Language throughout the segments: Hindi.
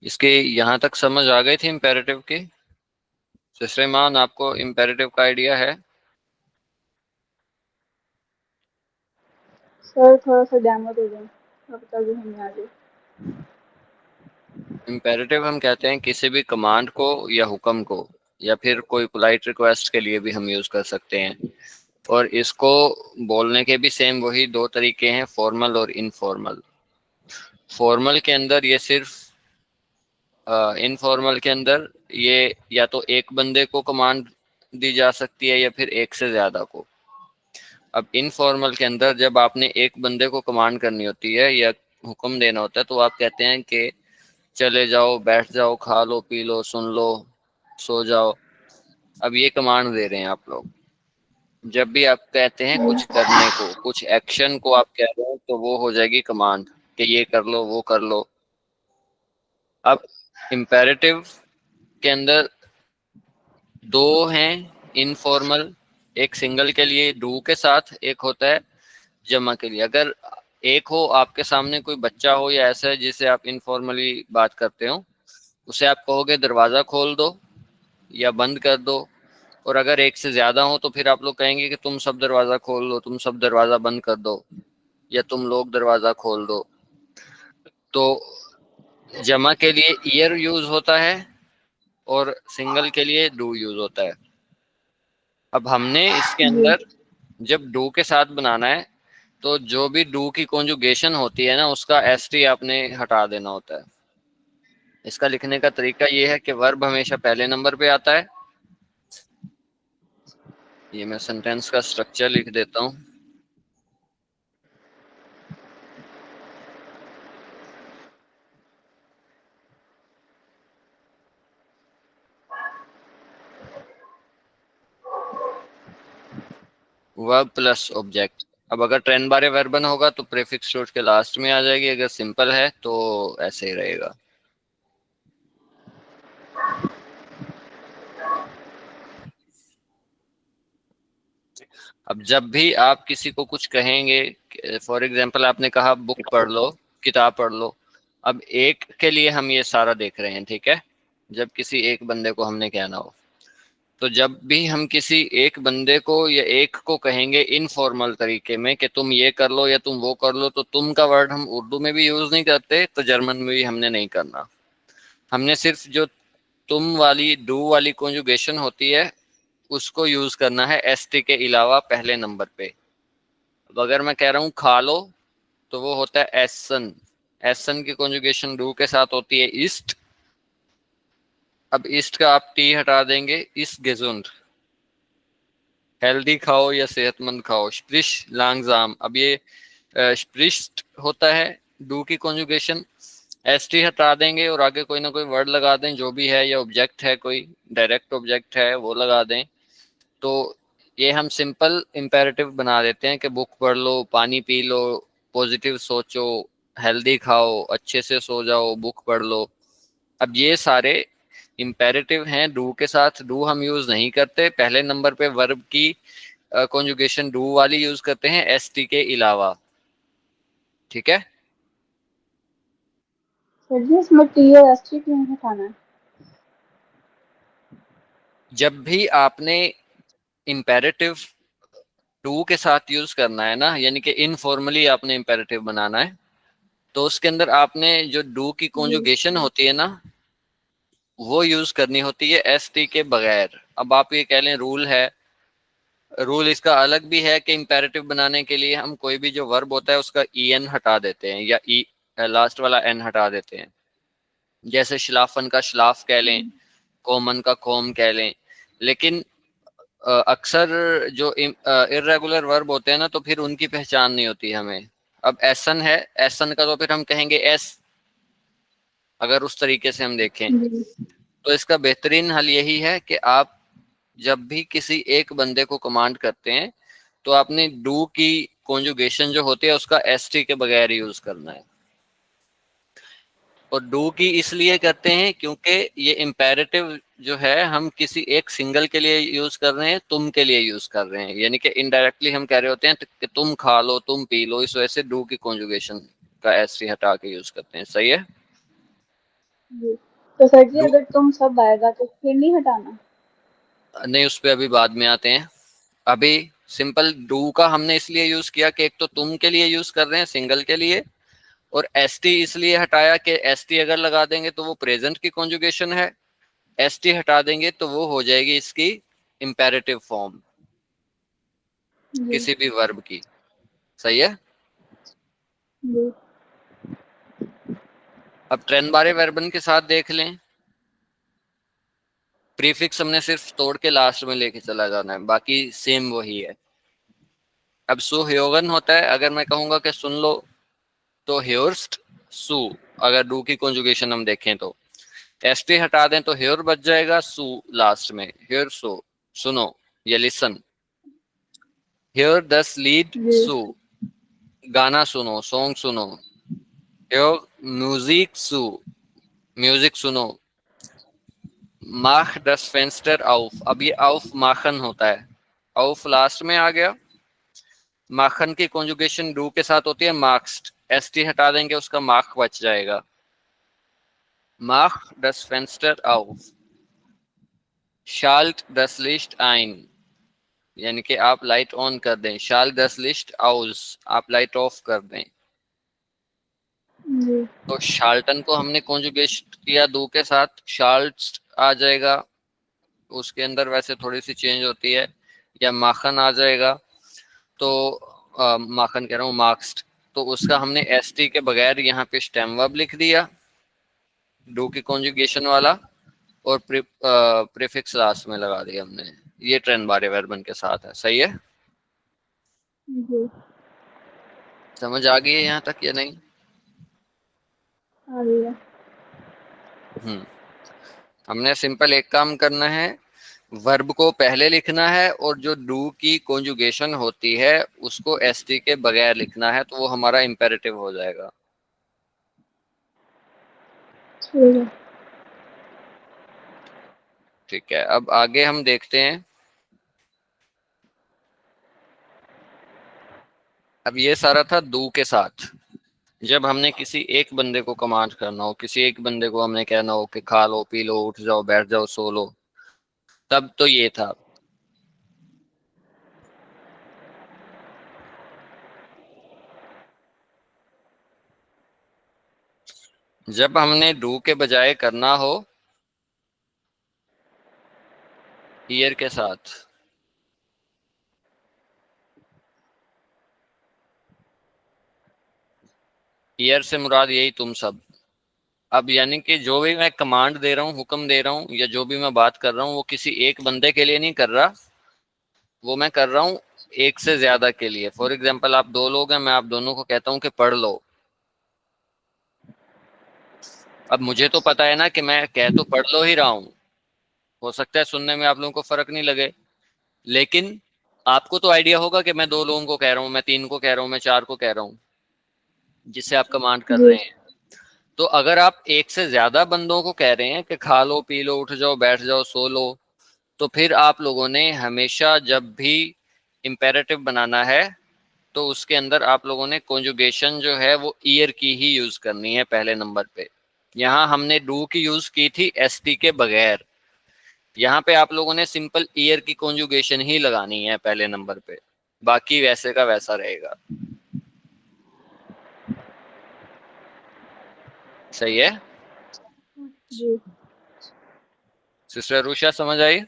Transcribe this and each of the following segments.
इसके यहाँ तक समझ आ गई थी इम्पेरेटिव की? सुश्रीमान, आपको इम्पेरेटिव का आइडिया है? सर थोड़ा सा डेमो दे दें, आप बता दें हमें आगे। इम्पेरेटिव हम कहते हैं किसी भी कमांड को या हुक्म को, या फिर कोई पोलाइट रिक्वेस्ट के लिए भी हम यूज कर सकते हैं। और इसको बोलने के भी सेम वही दो तरीके हैं, फॉर्मल और इनफॉर्मल। फॉर्मल के अंदर ये सिर्फ, इनफॉर्मल के अंदर ये या तो एक बंदे को कमांड दी जा सकती है या फिर एक से ज्यादा को। अब इनफॉर्मल के अंदर जब आपने एक बंदे को कमांड करनी होती है या हुक्म देना होता है, तो आप कहते हैं कि चले जाओ, बैठ जाओ, खा लो, पी लो, सुन लो, सो जाओ। अब ये कमांड दे रहे हैं आप लोग। जब भी आप कहते हैं कुछ करने को, कुछ एक्शन को आप कह रहे हो, तो वो हो जाएगी कमांड कि ये कर लो, वो कर लो। अब इम्पेरेटिव के अंदर दो हैं इनफॉर्मल, एक सिंगल के लिए डू के साथ, एक होता है जमा के लिए। अगर एक हो, आपके सामने कोई बच्चा हो या ऐसा है जिसे आप इनफॉर्मली बात करते हो, उसे आप कहोगे दरवाजा खोल दो या बंद कर दो। और अगर एक से ज्यादा हो तो फिर आप लोग कहेंगे कि तुम सब दरवाजा खोल दो, तुम सब दरवाजा बंद कर दो, या तुम लोग दरवाजा खोल दो। तो जमा के लिए ईयर यूज होता है और सिंगल के लिए डू यूज होता है। अब हमने इसके जी। अंदर जब डू के साथ बनाना है, तो जो भी डू की कॉन्जुगेशन होती है ना, उसका एस टी आपने हटा देना होता है। इसका लिखने का तरीका ये है कि वर्ब हमेशा पहले नंबर पे आता है। ये मैं सेंटेंस का स्ट्रक्चर लिख देता हूँ। Verb plus object. अब अगर ट्रेन बारे वर्बन होगा तो प्रीफिक्स टू के लास्ट में आ जाएगी, अगर सिंपल है तो ऐसे ही रहेगा। अब जब भी आप किसी को कुछ कहेंगे, फॉर एग्जांपल आपने कहा बुक पढ़ लो, किताब पढ़ लो। अब एक के लिए हम ये सारा देख रहे हैं, ठीक है? जब किसी एक बंदे को हमने कहना हो, तो जब भी हम किसी एक बंदे को या एक को कहेंगे इनफॉर्मल तरीके में कि तुम ये कर लो या तुम वो कर लो, तो तुम का वर्ड हम उर्दू में भी यूज नहीं करते, तो जर्मन में भी हमने नहीं करना। हमने सिर्फ जो तुम वाली डू वाली कॉन्जुगेशन होती है उसको यूज करना है एस टी के अलावा पहले नंबर पे। अब अगर मैं कह रहा हूँ खा लो, तो वो होता है एसन। एसन की कॉन्जुगेशन डू के साथ होती है ईस्ट। अब ईस्ट का आप टी हटा देंगे, इस गेजुंड। हेल्दी खाओ या सेहतमंद खाओ, स्प्रिश लांगजाम। अब ये स्प्रिस्ट होता है डू की कॉन्जुगेशन। एस टी हटा देंगे और आगे कोई ना कोई वर्ड लगा दें जो भी है, या ऑब्जेक्ट है, कोई डायरेक्ट ऑब्जेक्ट है वो लगा दें। तो ये हम सिंपल इंपेरेटिव बना देते हैं कि बुक पढ़ लो, पानी पी लो, पॉजिटिव सोचो, हेल्दी खाओ, अच्छे से सो जाओ, बुक पढ़ लो। अब ये सारे इंपेरेटिव हैं डू के साथ। डू हम यूज नहीं करते, पहले नंबर पे वर्ब की कॉन्जुगेशन डू वाली यूज करते हैं एस टी के अलावा। ठीक है? सर जी इसमें टी और एस टी क्यों हटाना है? जब भी आपने इंपेरेटिव डू के साथ यूज करना है ना, यानी कि इनफॉर्मली आपने इंपेरेटिव बनाना है, तो उसके अंदर आपने जो डू की जी। कॉन्जुगेशन होती है ना, वो यूज करनी होती है एस टी के बगैर। अब आप ये कह लें रूल है, रूल इसका अलग भी है कि इंपेरेटिव बनाने के लिए हम कोई भी जो वर्ब होता है उसका ई एन हटा देते हैं, या ई लास्ट वाला एन हटा देते हैं। जैसे शलाफन का शलाफ कह लें, कोमन का कोम कह लें। लेकिन अक्सर जो इरेगुलर वर्ब होते हैं ना, तो फिर उनकी पहचान नहीं होती हमें। अब एसन है, एसन का तो फिर हम कहेंगे एस, अगर उस तरीके से हम देखें। जी। तो इसका बेहतरीन हल यही है कि आप जब भी किसी एक बंदे को कमांड करते हैं, तो आपने डू की कॉन्जुगेशन जो होती है उसका एस टी के बगैर यूज करना है। और डू की इसलिए करते हैं क्योंकि ये इम्पेरेटिव जो है हम किसी एक सिंगल के लिए यूज कर रहे हैं, तुम के लिए यूज कर रहे हैं, यानी कि इनडायरेक्टली हम कह रहे होते हैं कि तुम खा लो, तुम पी लो। इस वजह से डू की कॉन्जुगेशन का एस टी हटा के यूज करते हैं। सही है? जी। तो सर जी डू अगर तुम सब आएगा तो फिर नहीं हटाना? नहीं, उस पे अभी बाद में आते हैं। अभी सिंपल डू का हमने इसलिए यूज किया कि एक तो तुम के लिए यूज कर रहे हैं सिंगल के लिए, और एस टी इसलिए हटाया कि एस टी अगर लगा देंगे तो वो प्रेजेंट की कॉन्जुगेशन है, एस टी हटा देंगे तो वो हो जाएगी इसकी इंपेरेटिव फॉर्म जी। किसी भी वर्ब की। सही है। जी। अब ट्रेन बारे वर्बन के साथ देख लें। प्रीफिक्स हमने सिर्फ तोड़ के लास्ट में लेके चला जाना है, बाकी सेम वही है। अब सु ह्योगन होता है, अगर मैं कहूंगा कि सुन लो तो ह्योर्स्ट सु। अगर डू की कॉन्जुगेशन हम देखें तो एस टी हटा दें तो ह्योर बच जाएगा, सु लास्ट में, ह्योर सो सुनो या लिसन। ह्योर दस लीड जी। सु, गाना सुनो, सॉन्ग सुनो। ह्योर म्यूजिक सु, म्यूजिक सुनो। माख दस फेंस्टर आउफ, अब ये आउफ माखन होता है, आउफ लास्ट में आ गया। माखन की कॉन्जुगेशन डू के साथ होती है मार्क्स्ट, एस टी हटा देंगे उसका माख बच जाएगा। माख दस फेंस्टर आउफ। शाल्ट दस लिस्ट आइन, यानी कि आप लाइट ऑन कर दें। शाल दस लिस्ट आउस, आप लाइट ऑफ कर दें। जी। तो शाल्टन को हमने कॉन्जुगेट किया दो के साथ, शाल्ट आ जाएगा। उसके अंदर वैसे थोड़ी सी चेंज होती है, या माखन आ जाएगा। तो माखन कह रहा हूँ, मार्क्स। तो उसका हमने एस टी के बगैर यहाँ पे स्टेम वर्ब लिख दिया, डू की कॉन्जुगेशन वाला, और प्रीफिक्स लास्ट में लगा दिया हमने। ये ट्रेन बारे वर्बन के साथ है। सही है। जी। समझ आ गई है यहाँ तक या नहीं? आ रही है। हम्म। हमने सिंपल एक काम करना है, वर्ब को पहले लिखना है और जो डू की कॉन्जुगेशन होती है उसको एसटी के बगैर लिखना है, तो वो हमारा इंपेरेटिव हो जाएगा। ठीक है। ठीक है, अब आगे हम देखते हैं। अब ये सारा था डू के साथ। जब हमने किसी एक बंदे को कमांड करना हो, किसी एक बंदे को हमने कहना हो कि खा लो, पी लो, उठ जाओ, बैठ जाओ, सो लो, तब तो ये था। जब हमने डू के बजाय करना हो ईयर के साथ, ईयर से मुराद यही तुम सब। अब यानी कि जो भी मैं कमांड दे रहा हूँ, हुक्म दे रहा हूँ, या जो भी मैं बात कर रहा हूँ, वो किसी एक बंदे के लिए नहीं कर रहा, वो मैं कर रहा हूँ एक से ज्यादा के लिए। फॉर एग्जाम्पल, आप दो लोग हैं, मैं आप दोनों को कहता हूँ कि पढ़ लो। अब मुझे तो पता है ना कि मैं कह तो पढ़ लो ही रहा हूँ, हो सकता है सुनने में आप लोगों को फर्क नहीं लगे, लेकिन आपको तो आइडिया होगा कि मैं दो लोगों को कह रहा हूँ, मैं तीन को कह रहा हूँ, मैं चार को कह रहा हूँ, जिससे आप कमांड कर जी। रहे हैं। तो अगर आप एक से ज्यादा बंदों को कह रहे हैं कि खा लो, पी लो, उठ जाओ, बैठ जाओ, सो लो, तो फिर आप लोगों ने हमेशा जब भी इंपेरेटिव बनाना है तो उसके अंदर आप लोगों ने कॉन्जुगेशन जो है वो ईयर की ही यूज करनी है पहले नंबर पे। यहाँ हमने डू की यूज की थी एस टी के बगैर, यहाँ पे आप लोगों ने सिंपल ईयर की कॉन्जुगेशन ही लगानी है पहले नंबर पे, बाकी वैसे का वैसा रहेगा। सही है। जी। सिस्टर रुषा समझ आई?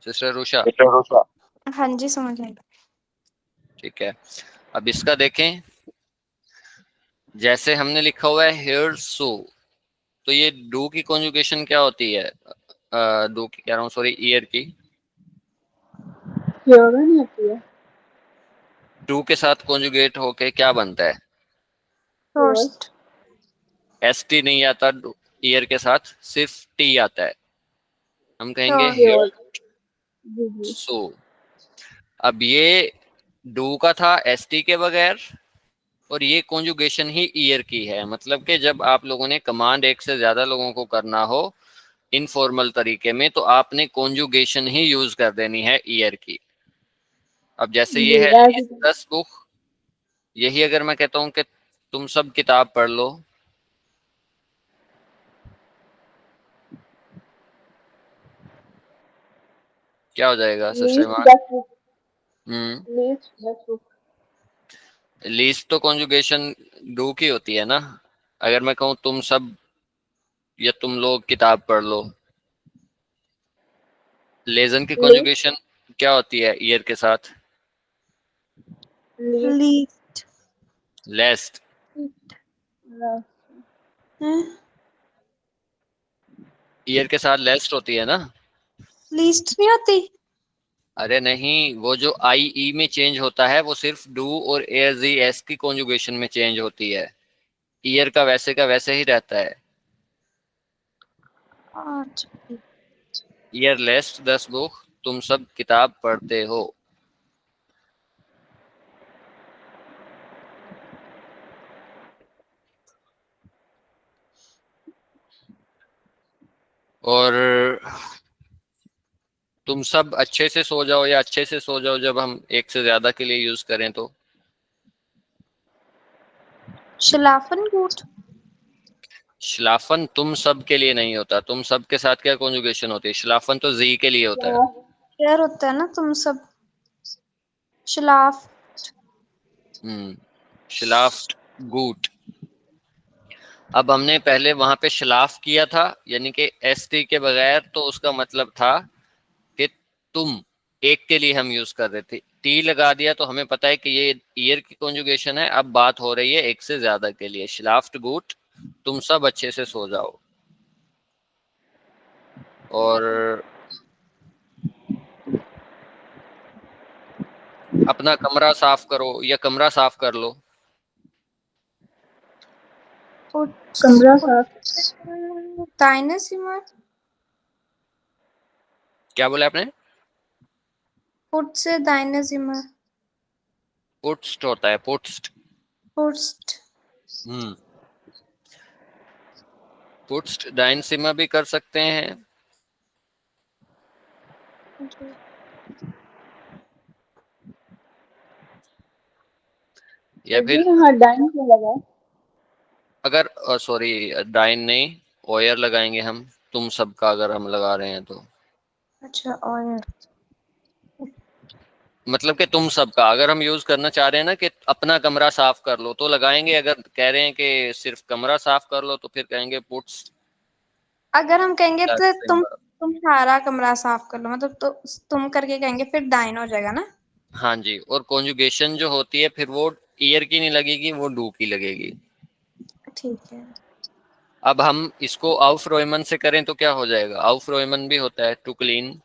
सिस्टर रुषा? हाँ जी, समझ आई। ठीक है, अब इसका देखें। जैसे हमने लिखा हुआ है हेयर सो, तो ये डू की कॉन्जुगेशन क्या होती है? डू की कह रहा हूँ, सॉरी, ईयर की। ह्योर नहीं होती है? टू के साथ कॉन्जुगेट होके क्या बनता है? ह्योर। फर्स्ट। एस टी नहीं आता ईयर के साथ, सिर्फ टी आता है। हम कहेंगे ह्योर। हेयर ह्योर। जी जी। सो। अब ये डू का था एस टी के बगैर, और ये कॉन्जुगेशन ही ईयर की है। मतलब कि जब आप लोगों ने कमांड एक से ज्यादा लोगों को करना हो इनफॉर्मल तरीके में, तो आपने कॉन्जुगेशन ही यूज कर देनी है ईयर की। अब जैसे जी ये है एज इट इज। 10 बुक, यही अगर मैं कहता हूँ कि तुम सब किताब पढ़ लो, क्या हो जाएगा सर लीस्ट श्रीमान? The book. Hmm. Least the book. Least तो कॉन्जुगेशन डू की होती है ना। अगर मैं कहूँ तुम सब या तुम लोग किताब पढ़ लो, लेजन की लीस्ट। कॉन्जुगेशन क्या होती है ईयर के साथ? लीस्ट। लीस्ट लेस्ट। ईयर के साथ लेस्ट होती है ना। लीस्ट नहीं होती? अरे नहीं, वो जो आई ई में चेंज होता है वो सिर्फ डू और एज ई एस की कॉन्जुगेशन में चेंज होती है। ईयर का वैसे ही रहता है। अच्छा। ईयर लेस्ट 10 बुक, तुम सब किताब पढ़ते हो। और तुम सब अच्छे से सो जाओ या अच्छे से सो जाओ जब हम एक से ज्यादा के लिए यूज करें तो। शलाफन गुट। श्लाफन तुम सब के लिए नहीं होता। तुम सब के साथ क्या कॉन्जुगेशन होती है? श्लाफन तो जी के लिए होता है। यार होता है ना तुम सब। शलाफ। श्लाफ्ट गूट। अब हमने पहले वहां पे श्लाफ किया था, यानी कि एस टी के बगैर, तो उसका मतलब था कि तुम, एक के लिए हम यूज कर रहे थे। टी लगा दिया तो हमें पता है कि ये ईयर की कॉन्जुगेशन है। अब बात हो रही है एक से ज्यादा के लिए। श्लाफ्ट गूट, तुम सब अच्छे से सो जाओ। और अपना कमरा साफ करो या कमरा साफ कर लो। कमरा साफ। दाइने सिमर। क्या बोला आपने? पुट से दाइने सिमर। पुट्स्ट होता है, पुट्स्ट। पुट्स्ट। हम्म। पुट्स्ट डाइनसिमा भी कर सकते हैं, या जी फिर हाँ, डाइन क्यों लगा? अगर सॉरी, डाइन नहीं, ओयर लगाएंगे हम। तुम सबका अगर हम लगा रहे हैं तो अच्छा। और मतलब कि तुम सबका अगर हम यूज करना चाह रहे हैं ना कि अपना कमरा साफ कर लो तो लगाएंगे। अगर कह रहे हैं कि सिर्फ कमरा साफ कर लो तो फिर कहेंगे पुट्स अगर हम कहेंगे तो डाइनसिमा। तुम सारा कमरा साफ कर लो, मतलब तो तुम करके कहेंगे फिर दाइन हो जाएगा ना। हाँ जी, और कॉन्जुगेशन जो होती है फिर वो ईयर की नहीं लगेगी, वो डू की लगेगी। ठीक है। अब हम इसको आउफ रोयमन से करें तो क्या हो जाएगा? आउफ रोयमन भी होता है to clean.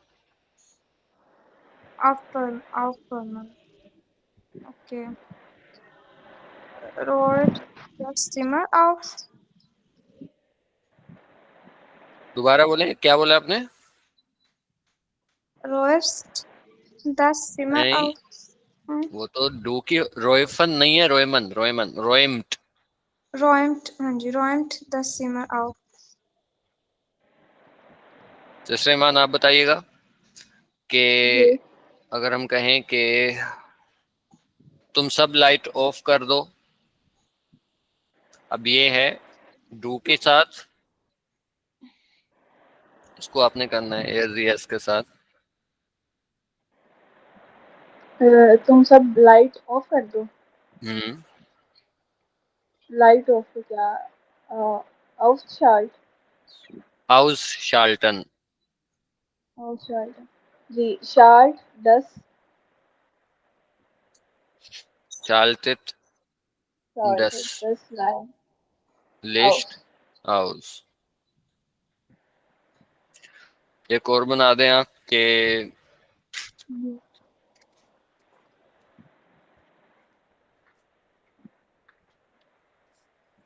After after okay. Road steamer off. दोबारा बोले, क्या बोला आपने? रोस्ट द सिमर नहीं, ऑफ। वो तो डू की। रोयफन नहीं है, रोयमन, रोयमन, रोयम्ट। रोइम्ट, हाँ जी, रोइम्ट द सिमर ऑफ। जैसे मान आप बताइएगा ये कि अगर हम कहें कि तुम सब लाइट ऑफ कर दो। अब ये है डू के साथ, इसको आपने करना है एयर एस के साथ। तुम सब लाइट ऑफ कर दो। हम्म। लाइट ऑफ तो क्या? ऑफ शार्ट। हाउस शाल्टन। ऑफ शार्ट। जी, शार्ट 10। शाल्टेट शार्ट दस 10 लाइन ऑफ। List house. एक और बना दें आप कि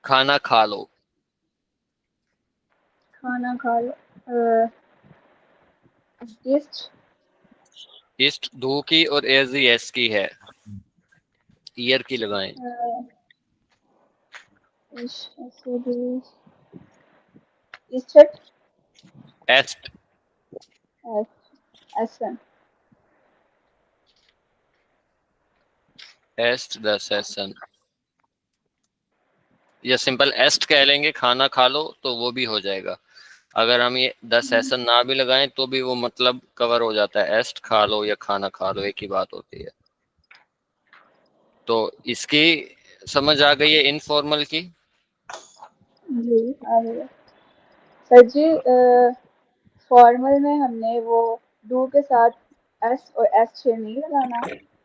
खाना खा लो। खाना खा लो। ईस्ट। ईस्ट दो की और एज एस की है, ईयर की लगाएं। ईस्ट। एस्ट। एसन। एस्ट 10 एसन। या सिंपल एस्ट कह लेंगे, खाना खा लो, तो वो भी हो जाएगा। अगर हम ये 10 एसन ना भी लगाएं तो भी वो मतलब कवर हो जाता है, एस्ट खा लो या खाना खा लो, एक ही बात होती है। तो इसकी समझ आ गई है इनफॉर्मल की? जी आ रही है सर जी। फॉर्मल में हमने वो डू के साथ एस और एस छे नहीं लगाना,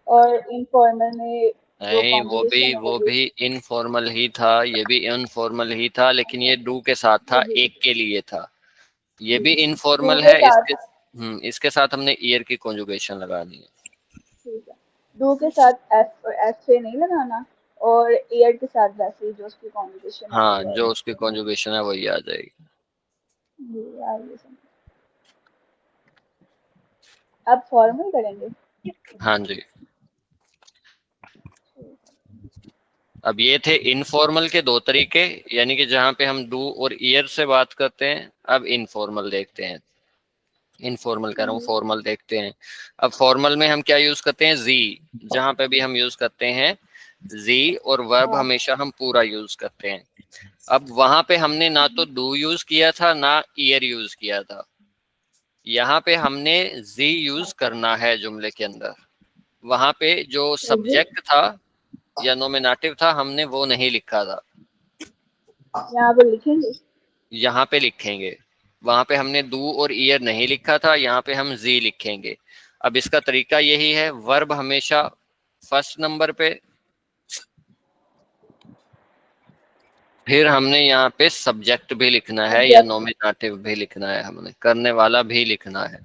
और इनफॉर्मल में जो नहीं, कॉन्जुगेशन है वो वो भी इनफॉर्मल ही था, ये भी इनफॉर्मल ही था, लेकिन ये डू के साथ था, जी एक के लिए था। ये जी भी डू इनफॉर्मल के है, साथ। इसके साथ हमने ईयर की कॉन्जुगेशन लगानी है। ठीक है, डू के साथ एस और एस छे नहीं लगाना, और एयर के साथ वैसे ही जो उसकी कॉन्जुगेशन है हाँ, वो जो आएगी। उसकी कॉन्जुगेशन है वही आ जाएगी। जी आ रही है समझ। अब फॉर्मल करेंगे। हाँ जी। अब ये थे इनफॉर्मल के दो तरीके, यानी कि जहाँ पे हम डू और ईयर से बात करते हैं। अब इनफॉर्मल देखते हैं, इनफॉर्मल कह रहा हूँ, जी फॉर्मल देखते हैं। अब फॉर्मल में हम क्या यूज करते हैं, जी। जहां पे भी हम यूज करते हैं जी, और वर्ब हाँ हमेशा हम पूरा यूज करते हैं। अब वहां पे हमने ना तो डू यूज किया था ना ईयर यूज किया था, यहाँ पे हमने जी यूज करना है जुमले के अंदर। वहां पे जो सर जी, सब्जेक्ट था या नोमिनेटिव था, हमने वो नहीं लिखा था, यहाँ पर लिखेंगे। यहाँ पे लिखेंगे। वहां पे हमने डू और ईयर नहीं लिखा था, यहाँ पे हम जी लिखेंगे। अब इसका तरीका यही है, वर्ब हमेशा फर्स्ट नंबर पे, फिर हमने यहाँ पे सब्जेक्ट भी लिखना है या ऑब्जेक्ट, नोमिनेटिव भी लिखना है, हमने करने वाला भी लिखना है।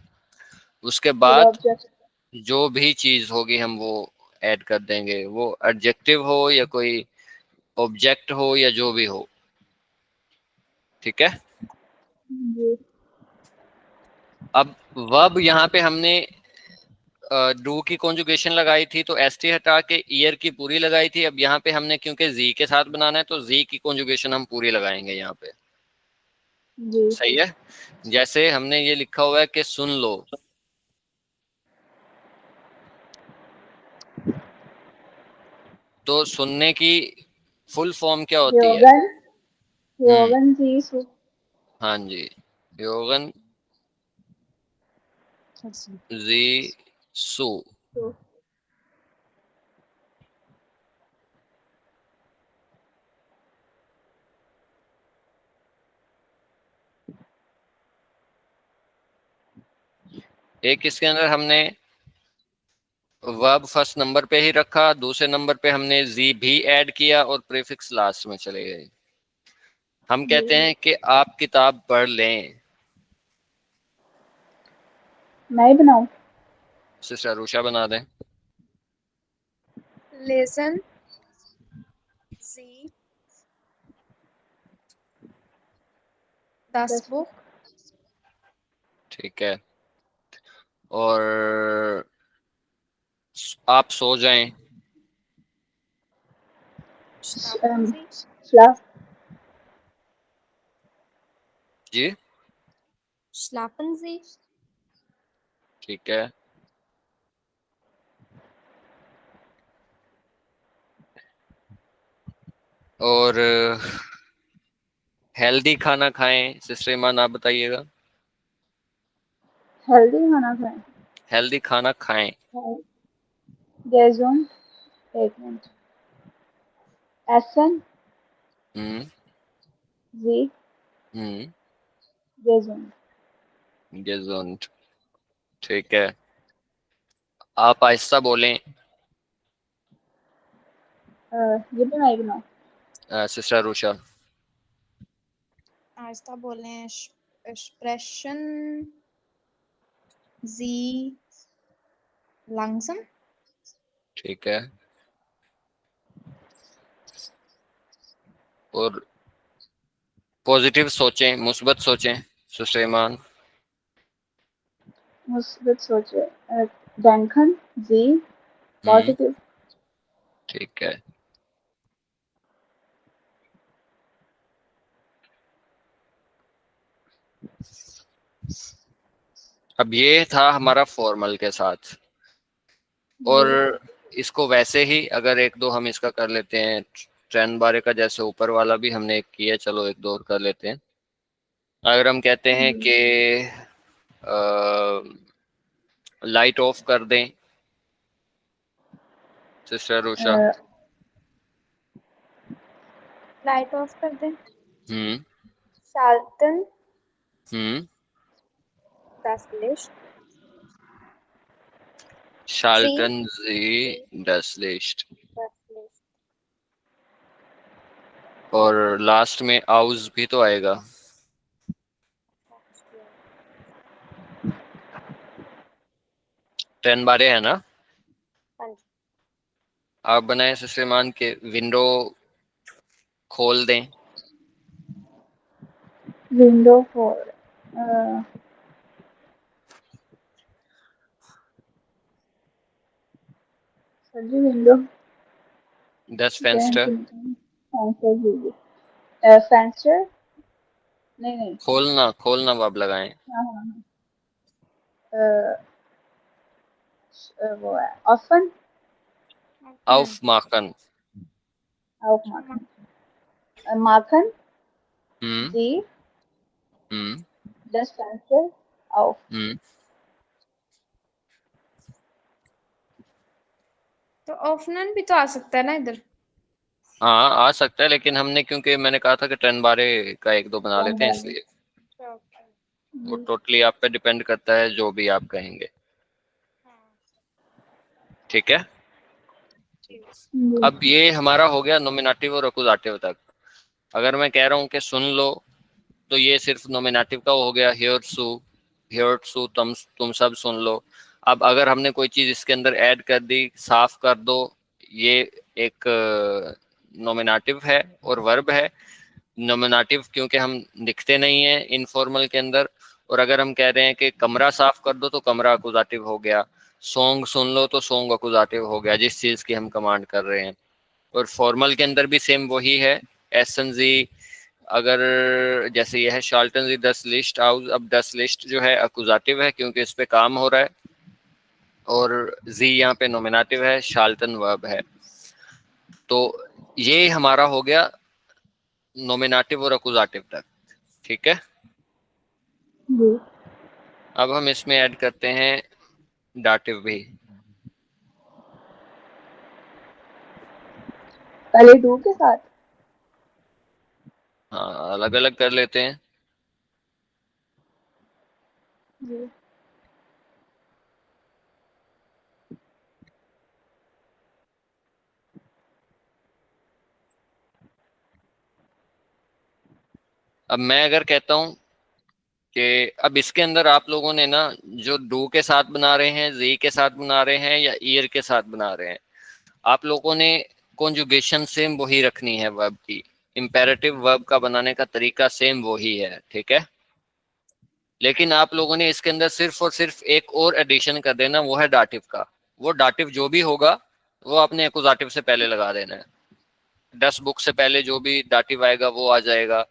उसके फिर बाद ऑब्जेक्ट। जो भी चीज होगी हम वो ऐड कर देंगे, वो एडजेक्टिव हो या कोई ऑब्जेक्ट हो या जो भी हो। ठीक है। जी अब वर्ब यहाँ पे हमने डू की कॉन्जुगेशन लगाई थी तो एस टी हटा के ईयर की पूरी लगाई थी। अब यहाँ पे हमने क्योंकि जी के साथ बनाना है तो जी की कॉन्जुगेशन हम पूरी लगाएंगे यहाँ पे। जी सही है। जैसे हमने ये लिखा हुआ है कि सुन लो, तो सुनने की फुल फॉर्म क्या होती है? योगन, हम्म। योगन जी सु। हाँ जी, योगन जी सु। तो एक इसके अंदर हमने वर्ब फर्स्ट नंबर पे ही रखा, दूसरे नंबर पे हमने जी भी ऐड किया और प्रीफिक्स लास्ट में चले गए। हम जी कहते हैं कि आप किताब पढ़ लें। मैं ही बनाऊं। सिस्टर रूषा बना दें। Listen, see the दस book, ठीक है। और आप सो जाएं। schlafen Sie, श्लाफ। जी, schlafen Sie, ठीक है। और हेल्दी खाना खाएं, सिस्टर ईमान आप बताइएगा। हेल्दी खाना खाएं। हेल्दी खाना खाएं। गेजोन, एक मिनट। एसन हम्म। जी हम्म। गेजोन। गेजुंट, ठीक है। आप आहिस्ता बोलें। ये भी मैं ही बनाऊं। सिस्टर रूषा। आहिस्ता बोलें, sprechen Sie langsam, ठीक है। और पॉजिटिव सोचें, मुस्बत सोचें, सिस्टर ईमान। मुस्बत सोचे। denken जी हम्म। पॉजिटिव। ठीक है। अब ये था हमारा फॉर्मल के साथ। और जी इसको वैसे ही अगर एक दो हम इसका कर लेते हैं, ट्रेन बारे का जैसे ऊपर वाला भी हमने एक किया, चलो एक दो और कर लेते हैं। अगर हम कहते हैं कि लाइट ऑफ कर दें, सिस्टर उषा। लाइट ऑफ कर दें। हम्म शाल्टन हम्म das Licht. शाल्टन जी das Licht। Das Licht. और लास्ट में आउज भी तो आएगा। ट्रेन बारे है ना। हाँ जी। आप बनाए सुलेमान के विंडो खोल दें। Window for sir ji window दस फेंस्टर। फेंस्टर नहीं नहीं खोलना खोलना आप लगाएं। हाँ हाँ वो है ऑफन आउफ माखन। ऑफ माखन माखन हम्म जी हम्म दस फेंस्टर ऑफ हम्म तो ऑफनन भी तो आ सकता है ना इधर। हाँ आ सकता है, लेकिन हमने क्योंकि मैंने कहा था कि ट्रेन बारे का एक दो बना लेते हैं, इसलिए वो टोटली आप पे डिपेंड करता है जो भी आप कहेंगे। ठीक है। अब ये हमारा हो गया नॉमिनेटिव और अकुजाटिव तक। अगर मैं कह रहा हूँ कि सुन लो, तो ये सिर्फ नॉमिनेटिव का हो गया, हियर सू तुम सब सुन लो। अब अगर हमने कोई चीज इसके अंदर ऐड कर दी, साफ कर दो, ये एक नॉमिनेटिव है और वर्ब है। नॉमिनेटिव क्योंकि हम लिखते नहीं है इनफॉर्मल के अंदर। और अगर हम कह रहे हैं कि कमरा साफ कर दो, तो कमरा अकुजाटिव हो गया। सॉन्ग सुन लो, तो सॉन्ग अकुजाटिव हो गया, जिस चीज की हम कमांड कर रहे हैं। और फॉर्मल के अंदर भी सेम वही है। एसन जी, अगर जैसे यह है शाल्टन जी दस लिस्ट आउट, अब दस लिस्ट जो है अकुजाटिव है क्योंकि इस पे काम हो रहा है, और जी यहाँ पे नॉमिनेटिव है, शाल्टन वर्ब है। तो ये हमारा हो गया नॉमिनेटिव और अकुजाटिव तक। ठीक है। अब हम इसमें ऐड करते हैं डाटिव भी। पहले डू के साथ हाँ, अलग अलग कर लेते हैं। जी अब मैं अगर कहता हूँ कि अब इसके अंदर आप लोगों ने ना, जो डू के साथ बना रहे हैं, जी के साथ बना रहे हैं, या ईयर के साथ बना रहे हैं, आप लोगों ने कॉन्जुगेशन सेम वही रखनी है वर्ब की। इंपेरेटिव वर्ब का बनाने का तरीका सेम वही है। ठीक है। लेकिन आप लोगों ने इसके अंदर सिर्फ और सिर्फ एक और एडिशन कर देना, वो है डाटिव का। वो डाटिव जो भी होगा, वो आपने एक्कुजाटिव से पहले लगा देना है। डस बुक से पहले जो भी डाटिव आएगा वो आ जाएगा,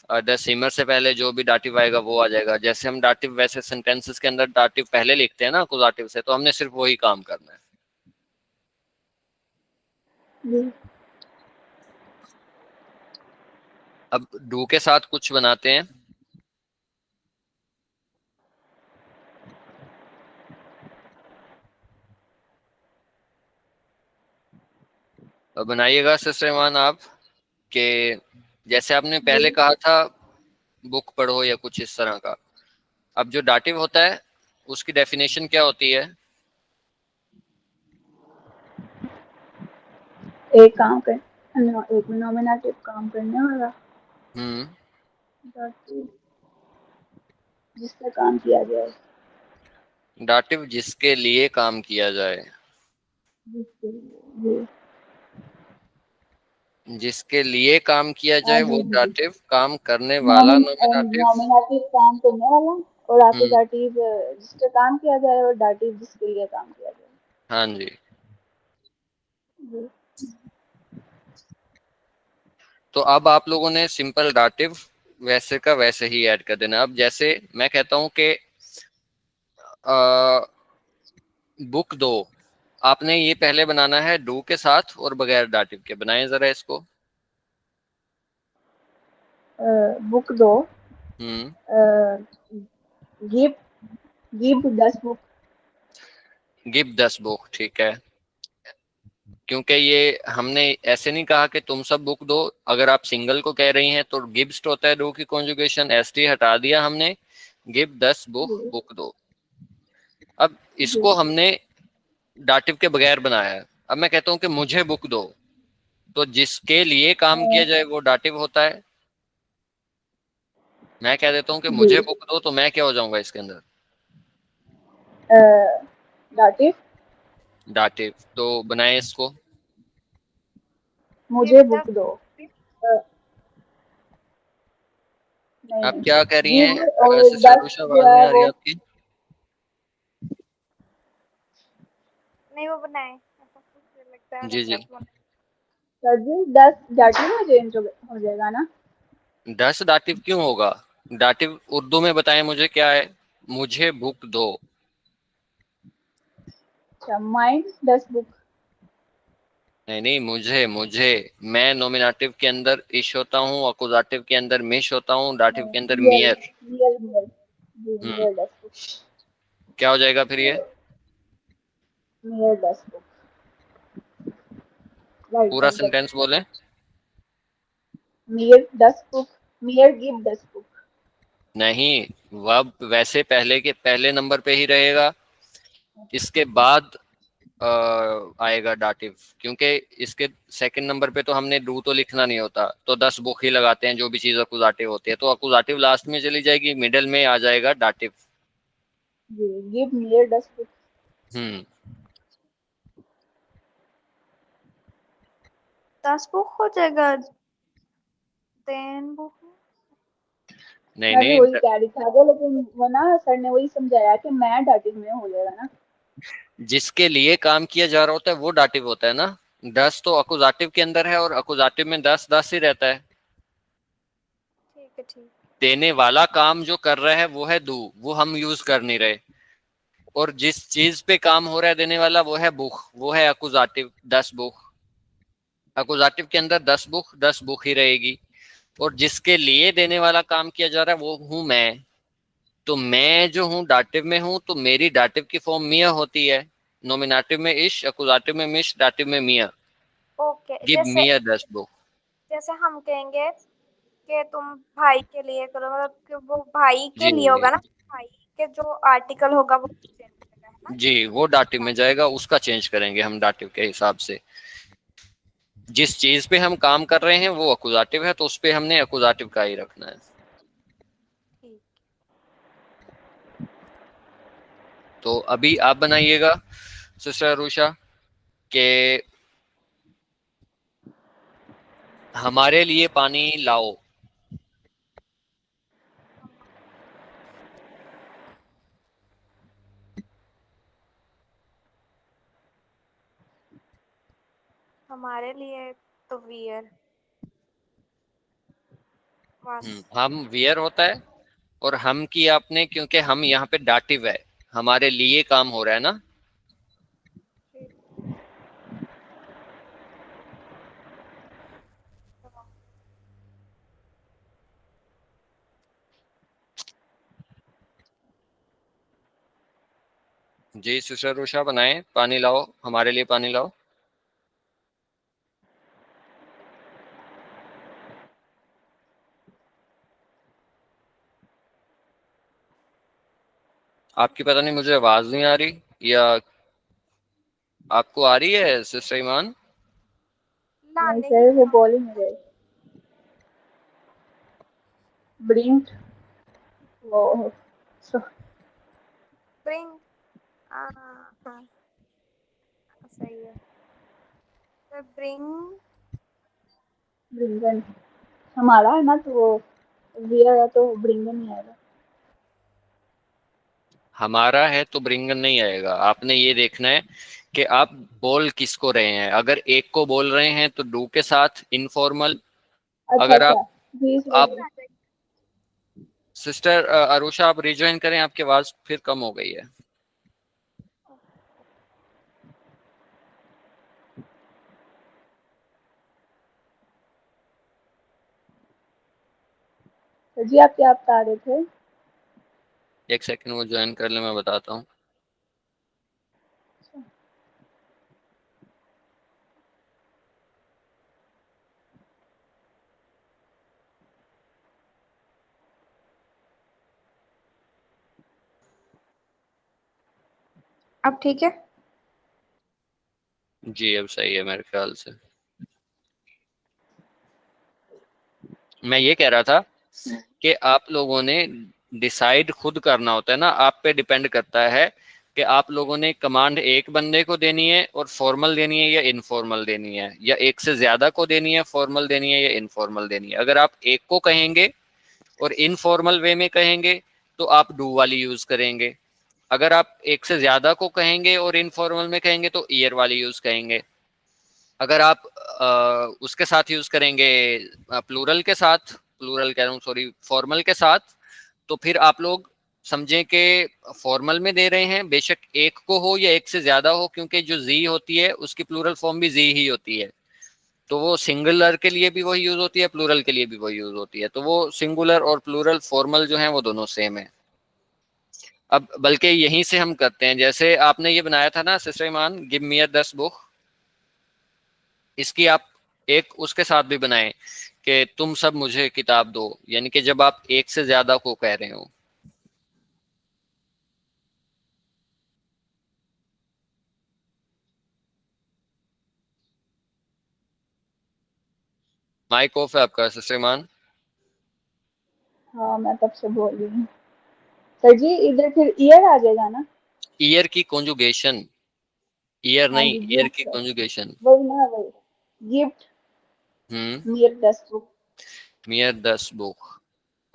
और द सिमर से पहले जो भी डाटिव आएगा वो आ जाएगा। जैसे हम डाटिव वैसे सेंटेंसेस के अंदर डाटिव पहले लिखते हैं ना एक्कुजाटिव से, तो हमने सिर्फ वही काम करना है। जी अब डू के साथ कुछ बनाते हैं। अब बनाइएगा सिस्टरमान आप, कि जैसे आपने पहले कहा था बुक पढ़ो या कुछ इस तरह का। अब जो डाटिव होता है उसकी डेफिनेशन क्या होती है? एक काम कर एक नॉमिनेटिव काम करने वाला डाटिव जिससे काम किया जाए। डाटिव जिसके लिए काम किया जाए। जिसके लिए जिसके लिए काम किया हाँ जाए जी वो जी जी डाटिव, काम करने वाला नॉमिनेटिव। नॉमिनेटिव काम करने वाला और हम्म आकुजाटिव जिससे काम किया जाए और डाटिव जिसके लिए काम किया जाए। हाँ जी। जी तो अब आप लोगों ने सिंपल डाटिव वैसे का वैसे ही ऐड कर देना। अब जैसे मैं कहता हूं कि बुक दो, आपने ये पहले बनाना है डू के साथ और बगैर डाटिव के। बनाएं जरा इसको। बुक दो, हम्म। Give give 10 book. Give 10 book, ठीक है। क्योंकि ये हमने ऐसे नहीं कहा कि तुम सब बुक दो। अगर आप सिंगल को कह रही हैं तो गिव्स होता है डू की कॉन्जुगेशन, एसटी हटा दिया हमने, गिव 10 बुक, जी बुक दो। अब जी इसको हमने डाटिव के बगैर बनाया है। अब मैं कहता हूं कि मुझे बुक दो, तो जिसके लिए काम किया जाए वो डाटिव होता है। मैं कह देता हूँ कि जी मुझे बुक दो, तो मैं क्या हो जाऊंगा इसके अंदर? दाटिव। डाटिव। तो बनाए इसको। मुझे गिव द बुक दो। अ, आप नहीं, क्या कह रही गिव हैं और सिस्टर 10 अनुषा? जो आवाज नहीं है आ रही वो। आपकी। नहीं वो बनाए, ऐसा कुछ लगता है जी अलग जी। रस्म। सर जी 10 दाटिव में चेंज हो जाएगा ना? 10 डाटिव क्यों होगा? डाटिव उर्दू में बताएं मुझे क्या है। मुझे बुक दो। अच्छा, माइंड 10 बुक। नहीं नहीं, मुझे मुझे। मैं नॉमिनेटिव के अंदर इश होता हूँ, अकुजाटिव के अंदर मिश होता हूँ, डाटिव के अंदर मियर मियर। मियर मियर। जी, हम्म। मियर 10 बुक। क्या हो जाएगा फिर ये? मियर 10 बुक। राइट, पूरा राइट, सेंटेंस राइट। बोले। मियर 10 बुक। मियर give 10 book. नहीं, वर्ब वैसे पहले के पहले नंबर पे ही रहेगा, इसके बाद आएगा डाटिव। क्योंकि इसके सेकंड नंबर पे तो हमने डू तो लिखना नहीं होता, तो 10 बुक ही लगाते हैं जो भी चीज अकुजाटिव होती है। तो अकुजाटिव लास्ट में चली जाएगी, मिडिल में आ जाएगा डाटिव। जी, गिव मियर 10 बुक। हम्म। 10 बुक हो जाएगा, 10 बुक। नहीं मैं भी नहीं, वही कह रही थी आगे, लेकिन वो ना सर ने वही समझाया कि मैं डाटिव में हो जाएगा ना। जिसके लिए काम किया जा रहा होता है वो डाटिव होता है ना। 10 तो अकुजाटिव के अंदर है, और अकुजाटिव में 10 10 ही रहता है। ठीक है ठीक। देने वाला काम जो कर रहा है वो है डू, वो हम यूज कर नहीं रहे। और जिस चीज पे काम हो रहा है देने वाला, वो है बुक, वो है अकुजाटिव 10 बुक। अकुजाटिव के अंदर 10 बुक 10 बुक ही रहेगी। और जिसके लिए देने वाला काम किया जा रहा है वो हूं मैं। तो मैं जो हूँ डाटिव में हूँ, तो मेरी डाटिव की फॉर्म मिया होती है। नॉमिनेटिव में इश, अकुजाटिव में मिश, डाटिव में मिया। ओके, गिव जैसे मिया 10 बुक। जैसे हम कहेंगे कि तुम भाई के लिए करो, मतलब कि वो भाई के जी लिए होगा ना, भाई के जो आर्टिकल होगा वो चेंज करेगा, है ना? जी, वो डाटिव में जाएगा, उसका चेंज करेंगे हम डाटिव के हिसाब से। जिस चीज पे हम काम कर रहे हैं वो अकुजाटिव है, तो उस पे हमने अकुजाटिव का ही रखना है। ठीक। तो अभी आप बनाइएगा सिस्टर अरुषा के हमारे लिए पानी लाओ। हमारे लिए तो वियर बस। हम वियर होता है, और हम की आपने, क्योंकि हम यहाँ पे डाटिव है, हमारे लिए काम हो रहा है ना। ठीक। जी सिस्टर अरुषा बनाए, पानी लाओ, हमारे लिए पानी लाओ। आपकी पता नहीं मुझे आवाज नहीं आ रही, या आपको आ रही है सिस्टर ईमान? नहीं लाने ही सर, वो गया। बोल ही नहीं रहे। ब्रिंग वो ब्रिंग। हाँ, सही है। तो ब्रिंग। ब्रिंगन हमारा है ना, तो वो वियर है तो ब्रिंगन नहीं आएगा। हमारा है तो ब्रिंगन नहीं आएगा। आपने ये देखना है कि आप बोल किसको रहे हैं। अगर एक को बोल रहे हैं तो डू के साथ इनफॉर्मल। अच्छा अगर अच्छा। आप तो जी आप सर। आ जाएगी। सिस्टर अरुषा आप रिज्वाइन करें, आपकी आवाज फिर कम हो गई है। सर जी आप क्या बता रहे थे? एक सेकंड वो ज्वाइन कर ले, मैं बताता हूँ। अब ठीक है? जी अब सही है मेरे ख्याल से। मैं ये कह रहा था कि आप लोगों ने डिसाइड खुद करना होता है ना, आप पे डिपेंड करता है कि आप लोगों ने कमांड एक बंदे को देनी है और फॉर्मल देनी है या इनफॉर्मल देनी है, या एक से ज्यादा को देनी है, फॉर्मल देनी है या इनफॉर्मल देनी है। अगर आप एक को कहेंगे और इनफॉर्मल वे में कहेंगे तो आप डू वाली यूज करेंगे। अगर आप एक से ज्यादा को कहेंगे और इनफॉर्मल में कहेंगे तो ईयर वाली यूज कहेंगे। अगर आप उसके साथ यूज करेंगे, प्लूरल के साथ, प्लूरल कह रहा हूँ सॉरी, फॉर्मल के साथ, तो फिर आप लोग समझें कि फॉर्मल में दे रहे हैं, बेशक एक को हो या एक से ज्यादा हो, क्योंकि जो जी होती है उसकी प्लूरल फॉर्म भी जी ही होती है। तो वो सिंगुलर के लिए भी वही यूज होती है, प्लूरल के लिए भी वही यूज होती है। तो वो सिंगुलर और प्लूरल फॉर्मल जो है वो दोनों सेम है। अब बल्कि यहीं से हम करते हैं, जैसे आपने ये बनाया था ना सिस्टर ईमान, गिव मी अ 10 बुक, इसकी आप एक उसके साथ भी बनाएं कि तुम सब मुझे किताब दो, यानी कि जब आप एक से ज्यादा को कह रहे हो। माइक ऑफ है आपका सिस्टर ईमान। हाँ मैं तब से बोल रही हूँ। सर जी इधर फिर ईयर आ जाएगा ना? ईयर की कॉन्जुगेशन, ईयर हाँ नहीं, जी ईयर गिफ्ट की सर, कॉन्जुगेशन। वही ना वही, गिफ्ट हम्म। Near 10 book. मियर 10 बुक।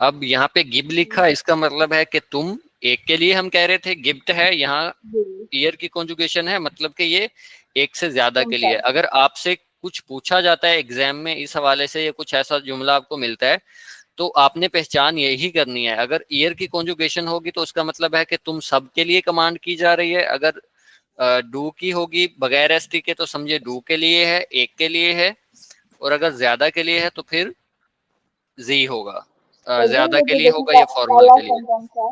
अब यहाँ पे गिव लिखा, इसका मतलब है कि तुम, एक के लिए हम कह रहे थे गिफ्ट है, यहाँ जी ईयर की कॉन्जुगेशन है, मतलब कि ये एक से ज्यादा तुम के लिए। सब। अगर आपसे कुछ पूछा जाता है एग्जाम में इस हवाले से, या कुछ ऐसा जुमला आपको मिलता है, तो आपने पहचान यही करनी है। अगर ईयर की कॉन्जुगेशन होगी तो उसका मतलब है कि तुम सब के लिए कमांड की जा रही है। अगर डू की होगी बगैर एसटी के तो समझे डू के लिए है, एक के लिए है। और अगर ज्यादा के लिए है तो फिर जी होगा, सर जी ज्यादा ये के जो लिए देखो होगा या फॉर्मल पहला के लिए। सेंटेंस है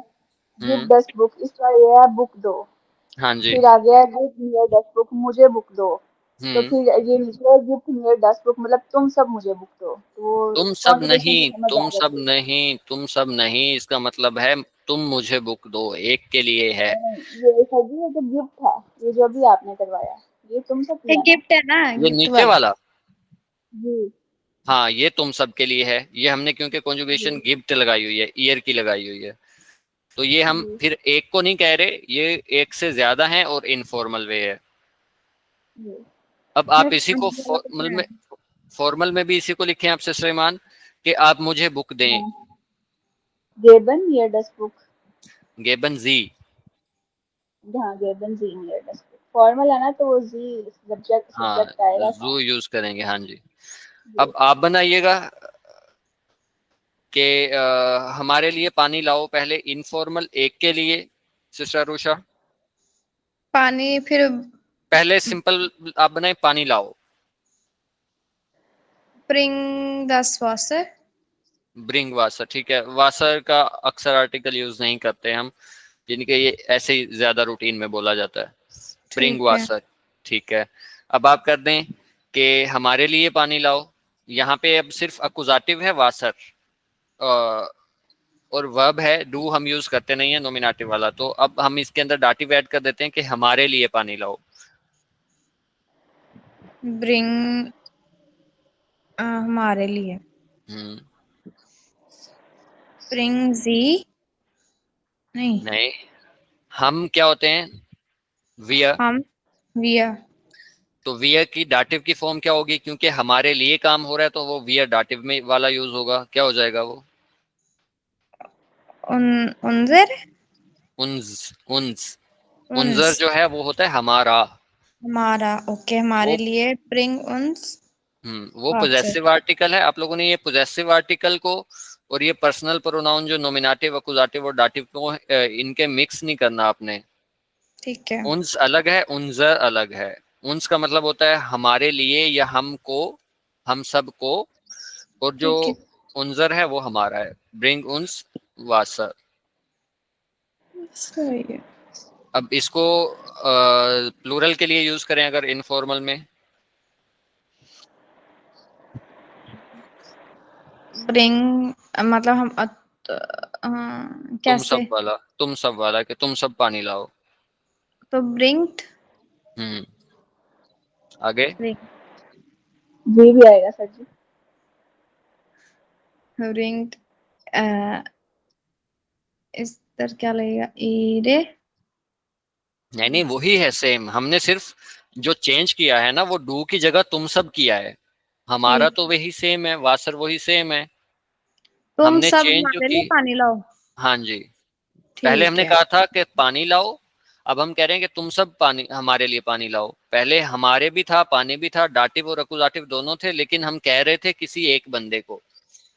गिव हम्म। 10 बुक, इसका ये है बुक दो। हाँ जी। फिर आ गया गिव नियर 10 बुक, मुझे बुक दो। तो हम्म। फिर ये नीचे गिफ्ट नियर 10 बुक मतलब तुम सब मुझे बुक दो, तो तुम सब कॉन्जुगेशन से नहीं, समझ तुम आ सब जाती है। नहीं, तुम सब नहीं, इसका मतलब है तुम मुझे बुक दो, एक के लिए है। नहीं ये सर जी ये जो गिफ्ट था, ये जो भी आपने करवाया, ये तुम सब ये किया ना? गिफ्ट है ना, ये गिफ्ट नीचे वाला। वाला, जी हाँ ये तुम सब के लिए है। ये हमने क्योंकि कॉन्जुगेशन जी गिफ्ट लगाई हुई है, ईयर की लगाई हुई है, तो ये हम जी फिर एक को नहीं कह रहे, ये एक से ज्यादा है और इनफॉर्मल वे है। जी। अब मेरे आप इसी को को समझ वाला कुछ फॉर्मल नहीं में, है। फॉर्मल में भी इसी को लिखे हैं आपसे सुलेमान, कि आप मुझे बुक दें। हाँ गेबन नियर 10 बुक। गेबन जी। हाँ गेबन जी नियर 10 बुक फॉर्मल है ना, तो वो जी सब्जेक्ट हाँ सब्जेक्ट आएगा जू साथ। यूज करेंगे, हाँ जी। जी अब आप बनाइएगा कि हमारे लिए पानी लाओ, पहले इनफॉर्मल एक के लिए सिस्टर रूशा। पानी फिर पहले सिंपल आप बनाए पानी लाओ। ब्रिंग दस वाटर। ब्रिंग वासर, ठीक है। वासर का अक्सर आर्टिकल यूज नहीं करते हम, जिनके ये ऐसे ही ज्यादा रूटीन में बोला जाता है। ब्रिंग ठीक है। वासर, ठीक है। अब आप कर दें कि हमारे लिए पानी लाओ। यहाँ पे अब सिर्फ अकुजाटिव है वासर, और वर्ब है डू, हम यूज करते नहीं है नोमिनेटिव वाला, तो अब हम इसके अंदर डाटिव ऐड कर देते हैं कि हमारे लिए पानी लाओ। ब्रिंग हमारे लिए। हम्म। ब्रिंग जी। नहीं। नहीं, हम क्या होते हैं, वियर। हम विया। तो वियर की डाटिव की फॉर्म क्या होगी, क्योंकि हमारे लिए काम हो रहा है तो वो वियर डाटिव में वाला यूज होगा। क्या हो जाएगा वो, उन उनजर। उन्ज, उन्ज। उन्स। उन्जर जो है वो होता है हमारा। हमारा, ओके, वो हमारे लिए ब्रिंग उन्स वो वाटर। पोजेसिव आर्टिकल है। आप लोगों ने ये पोजेसिव आर्टिकल को और ये पर्सनल प्रोनाउन जो नोमिनेटिव, अकुजाटिव और डाटिव को इनके मिक्स नहीं करना आपने। ठीक है। उन्स अलग है, उन्जर अलग है। उन्स का मतलब होता है हमारे लिए या हमको, हम सब को। और जो ठीक है। उनजर है वो हमारा है, ब्रिंग उन्स वासर। सही है। अब इसको प्लूरल के लिए यूज करें अगर इनफॉर्मल में, ब्रिंग मतलब हम कैसे? तुम सब वाला कि तुम सब पानी लाओ। तो ब्रिंग्ड। हम्म, आगे जी भी आएगा सर जी। ब्रिंग्ड इस तरह क्या लगेगा? ईरे। नहीं नहीं, वही है सेम, हमने सिर्फ जो चेंज किया है ना वो डू की जगह तुम सब किया है। हमारा ठीक। तो वही सेम है, वासर वही सेम है। तुम हमने सब चेंज जो हमारे लिए की, पानी लाओ। हाँ जी, पहले ठीक हमने है। कहा था कि पानी लाओ, अब हम कह रहे हैं कि तुम सब पानी हमारे लिए पानी लाओ। पहले हमारे भी था, पानी भी था, दाटिव और अकुजाटिव दोनों थे, लेकिन हम कह रहे थे किसी एक बंदे को।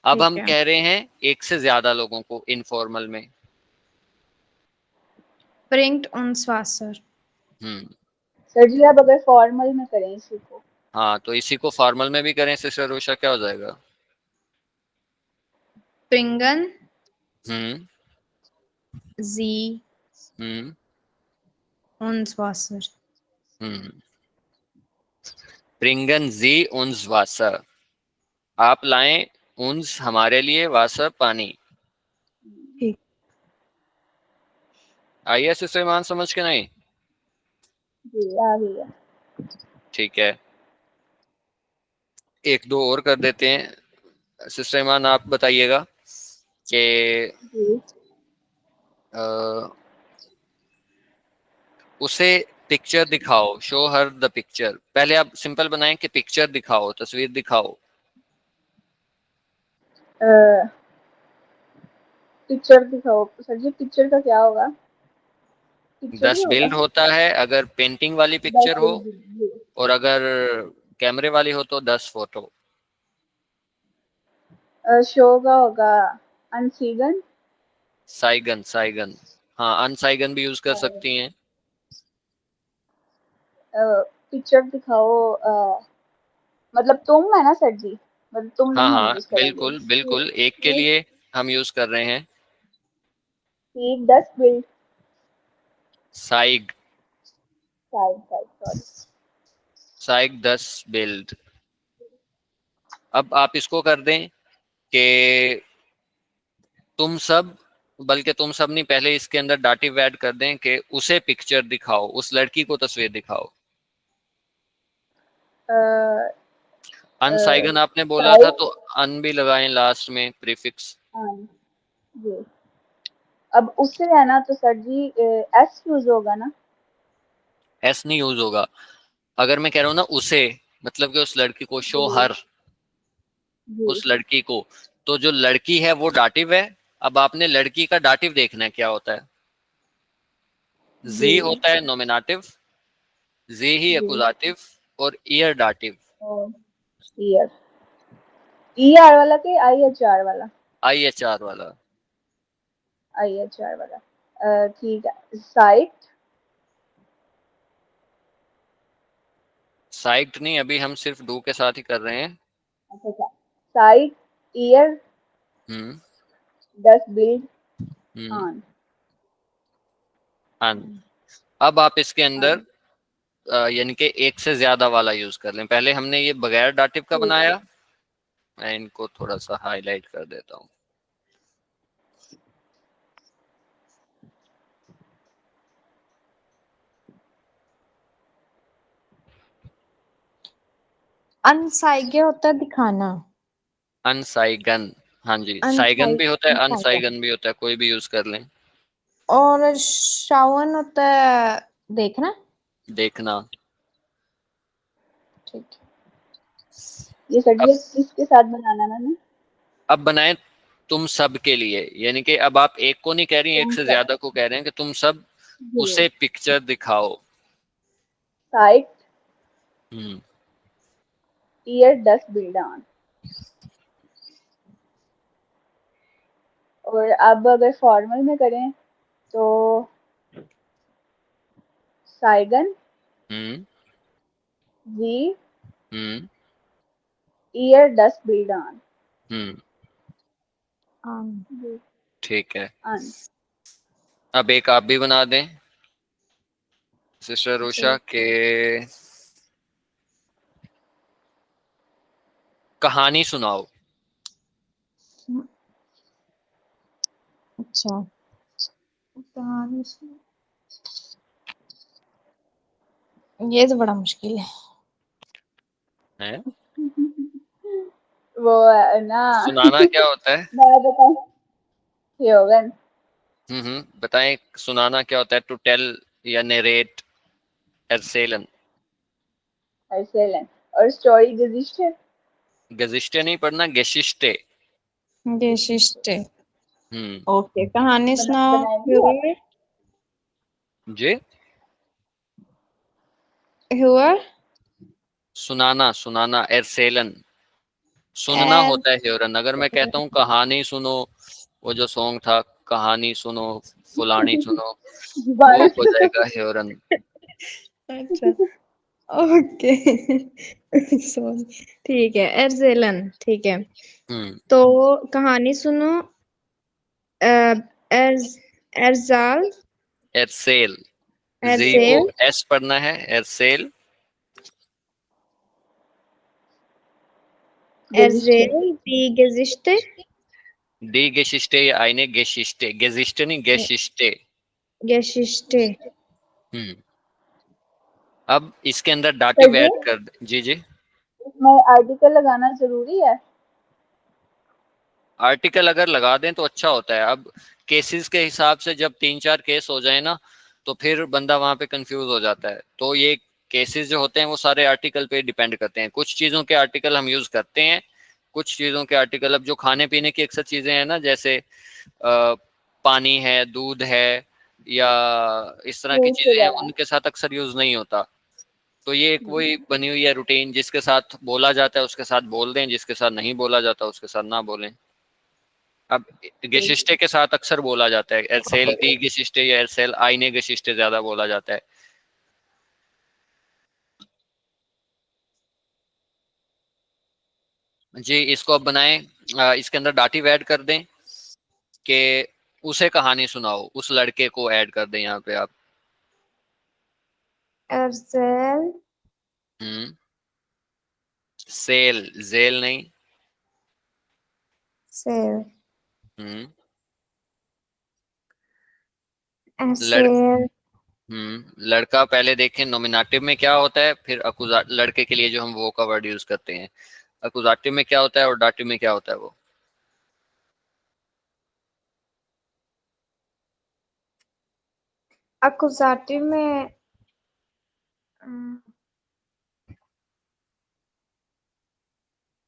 अब ठीक हम है। कह रहे हैं एक से ज्यादा लोगों को इनफॉर्मल में। ब्रिंग्ड उन्स वासर। हम्म, सर जी आप अगर फॉर्मल में करें इसी को, हाँ तो इसी को फॉर्मल में भी करें सिस्टर रोशा, क्या हो जाएगा? ब्रिंगन हम्म जी हम्म उन्स वासर। हम्म, ब्रिंगन जी उन्स वासर, आप लाएं उन्स हमारे लिए, वासर पानी। ठीक। आइए सिस्टर ईमान, समझ के नहीं? जी आ गया। ठीक है, एक दो और कर देते हैं। सिस्टर ईमान आप बताइएगा कि जी उसे पिक्चर दिखाओ, शो हर द पिक्चर। पहले आप सिंपल बनाएं कि पिक्चर दिखाओ, तस्वीर दिखाओ। पिक्चर दिखाओ सर जी, पिक्चर का क्या होगा? पिक्चर ही 10 होगा। बिल्ड होता है अगर पेंटिंग वाली पिक्चर बस हो, और अगर कैमरे वाली हो तो 10 फोटो। शो का होगा अनसीगन। साइगन, साइगन, हाँ अनसाइगन भी यूज कर सकती हैं। पिक्चर दिखाओ मतलब तुम है ना सर जी, मतलब तुम हाँ नहीं हम हाँ यूज करेंगे। बिल्कुल बिल्कुल, एक के लिए हम यूज कर रहे हैं। ठीक 10 बिल्ड। साइग, साइड साइड सॉरी। साइग 10 बिल्ड। अब आप इसको कर दें कि तुम सब, बल्कि तुम सब नहीं, पहले इसके अंदर डाटिव ऐड कर दें कि उसे पिक्चर दिखाओ, उस लड़की को तस्वीर दिखाओ। अनसाइगन आपने बोला था साइड तो अन भी लगाएं लास्ट में, प्रीफिक्स। हाँ जी। अब उससे है ना तो सर जी एस यूज होगा ना? एस नहीं यूज होगा। अगर मैं कह रहा हूँ ना उसे, मतलब कि उस लड़की को, शो जी हर, जी उस लड़की को, तो जो लड़की है वो डाटिव है। अब आपने लड़की का डाटिव देखना है क्या होता है। जी जी होता है नोमिनेटिव, जी ही जी एक्कुजाटिव, और ईयर डाटिव। और ईयर, ई आर वाला के आई एच आर वाला? आई एच आर वाला। आई एच आर वाला। ठीक है। साइट, साइक्ड नहीं, अभी हम सिर्फ डू के साथ ही कर रहे हैं। अच्छा अच्छा। Site year hmm 10 build hmm, on. अन। अब आप इसके अंदर ऑन यानी कि एक से ज्यादा वाला यूज कर लें। पहले हमने ये बगैर डाटिव का ठीक है। बनाया, मैं इनको थोड़ा सा हाईलाइट कर देता हूँ। अनसाइगे होता है दिखाना। अनसाइगन, हाँ जी, साइगन अनसाइग भी होता है, अनसाइगा। अनसाइगन भी होता है, कोई भी यूज कर लें। और शावन होता है देखना। देखना। ठीक है। ये सर अब जी किसके साथ बनाना मैंने? अब बनाए तुम सब के लिए, यानी कि अब आप एक को नहीं कह रही, एक तुम से सब ज्यादा को कह रहे हैं कि तुम सब जी। उसे पिक्चर दिखाओ। Site hmm, year 10 build on. और अब अगर फॉर्मल में करें तो साइगन हम्म जी हम्म ईयर 10 बिल्ड ऑन। हम्म, जी, ठीक है, an, अब एक आप भी बना दें सिस्टर उषा के कहानी सुनाओ। अच्छा, कहानी सुनो। ये तो बड़ा मुश्किल है। है वो है ना सुनाना क्या होता है? मैं बताऊं, ह्योगन, बताएं सुनाना क्या होता है? टू टेल या नरेट, एरसेलन। erzählen और स्टोरी Geschichte, गजिश्टे नहीं पढ़ना, गेशिश्टे। ये शिष्ट है। हम्म ओके, कहानी सुनाओ। बनाएंगे आप? जी, हुआ सुनाना सुनाना, एरसेलन सुनना एज होता है ह्योरन। अगर मैं कहता हूँ कहानी सुनो, वो जो सॉन्ग था कहानी सुनो फुलानी सुनो, वो जुबान हो जाएगा ह्योरन। अच्छा, ओके। सॉरी, ठीक है, एर्जेलन, ठीक है। हम्म तो कहानी सुनो। एर्ज एर्जाल एरसेल, जी ओ एर्जेल एस पढ़ना है, एरसेल। Geschichte, एर्जेल दी गेजिश्ते डी गेशिश्टे या आईने गेशिश्टे, गेजिश्टे नहीं गेशिश्टे। गेशिश्ते। हम्म अब इसके अंदर सर डाटिव जी ऐड कर दे। जी जी, इसमें आर्टिकल लगाना जरूरी है? आर्टिकल अगर लगा दें तो अच्छा होता है। अब केसेस के हिसाब से जब 3-4 केस हो जाए ना, तो फिर बंदा वहां पे कंफ्यूज हो जाता है। तो ये केसेस जो होते हैं वो सारे आर्टिकल पे डिपेंड करते हैं। कुछ चीजों के आर्टिकल हम यूज करते हैं, कुछ चीजों के आर्टिकल, अब जो खाने पीने की अक्सर चीजें हैं ना, जैसे पानी है, दूध है, या इस तरह की फ्रूट्स चीजें हैं, वगैरह। उनके साथ अक्सर यूज नहीं होता। तो ये एक वही बनी हुई है रूटीन, जिसके साथ बोला जाता है उसके साथ बोल दें, जिसके साथ नहीं बोला जाता उसके साथ ना बोलें। अब गेशिष्टे के साथ अक्सर बोला जाता है, एरसेल दी गेशिष्टे या एरसेल आईने गेशिष्टे ज्यादा बोला जाता है। जी, इसको अब बनाएं। इसके अंदर डाटिव ऐड कर दें कि उसे कहानी सुनाओ, उस लड़के को ऐड कर दें यहाँ पे आप। एर्जेल हम्म सेल, जेल नहीं। सेल हम्म लड़ एर्जेल लड़का पहले देखें नॉमिनेटिव में क्या होता है, फिर अकुजा लड़के के लिए जो हम वो का वर्ड यूज करते हैं, अकुजाटिव में क्या होता है और डाटिव में क्या होता है वो। अकुजाटिव में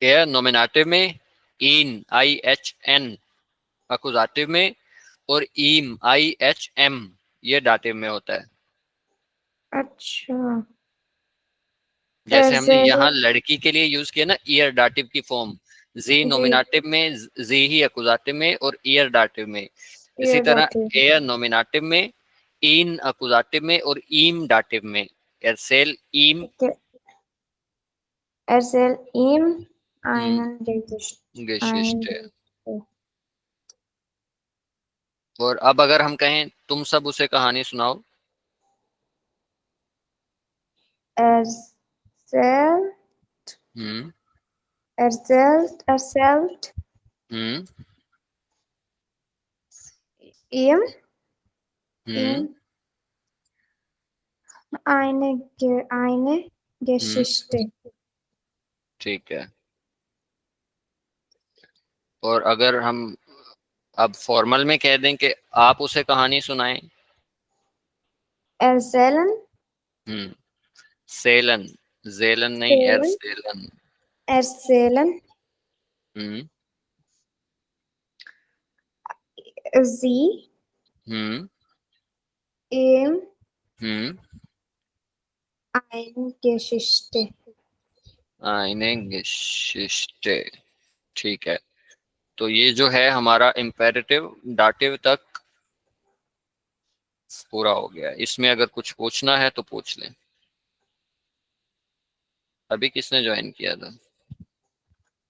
ये नॉमिनेटिव में इन, आई एच एन अकुजाटिव में, और ईम, आई एच एम, ये डाटिव में होता है। अच्छा, जैसे हमने एर्जेल यहाँ लड़की के लिए यूज किया ना ईयर, डाटिव की फॉर्म। जी जी नॉमिनेटिव में, जी ही अकुजाटिव में और ईयर डाटिव में। इसी ये तरह डाटिव एयर नॉमिनेटिव में, इन अकुजाटिव में और ईम डाटिव में। एरसेल ईम। ठीक है। एर्जेल इम einen गेशिष्ट है। ein और अब अगर हम कहें तुम सब उसे कहानी सुनाओ। erzähl हम्म erzählt हम्म ihm हम्म ihm eine हम्म Geschichte। ठीक है। और अगर हम अब फॉर्मल में कह दें कि आप उसे कहानी सुनाएं। Erzählen हम्म सेलन, जेलन नहीं, erzählen एरसेलन। erzählen हम्म sie हम्म ihm हम्म eine Geschichte। आइने शिष्टे। ठीक है, तो ये जो है हमारा इम्पेरेटिव डाटिव तक पूरा हो गया। इसमें अगर कुछ पूछना है तो पूछ लें। अभी किसने ज्वाइन किया था?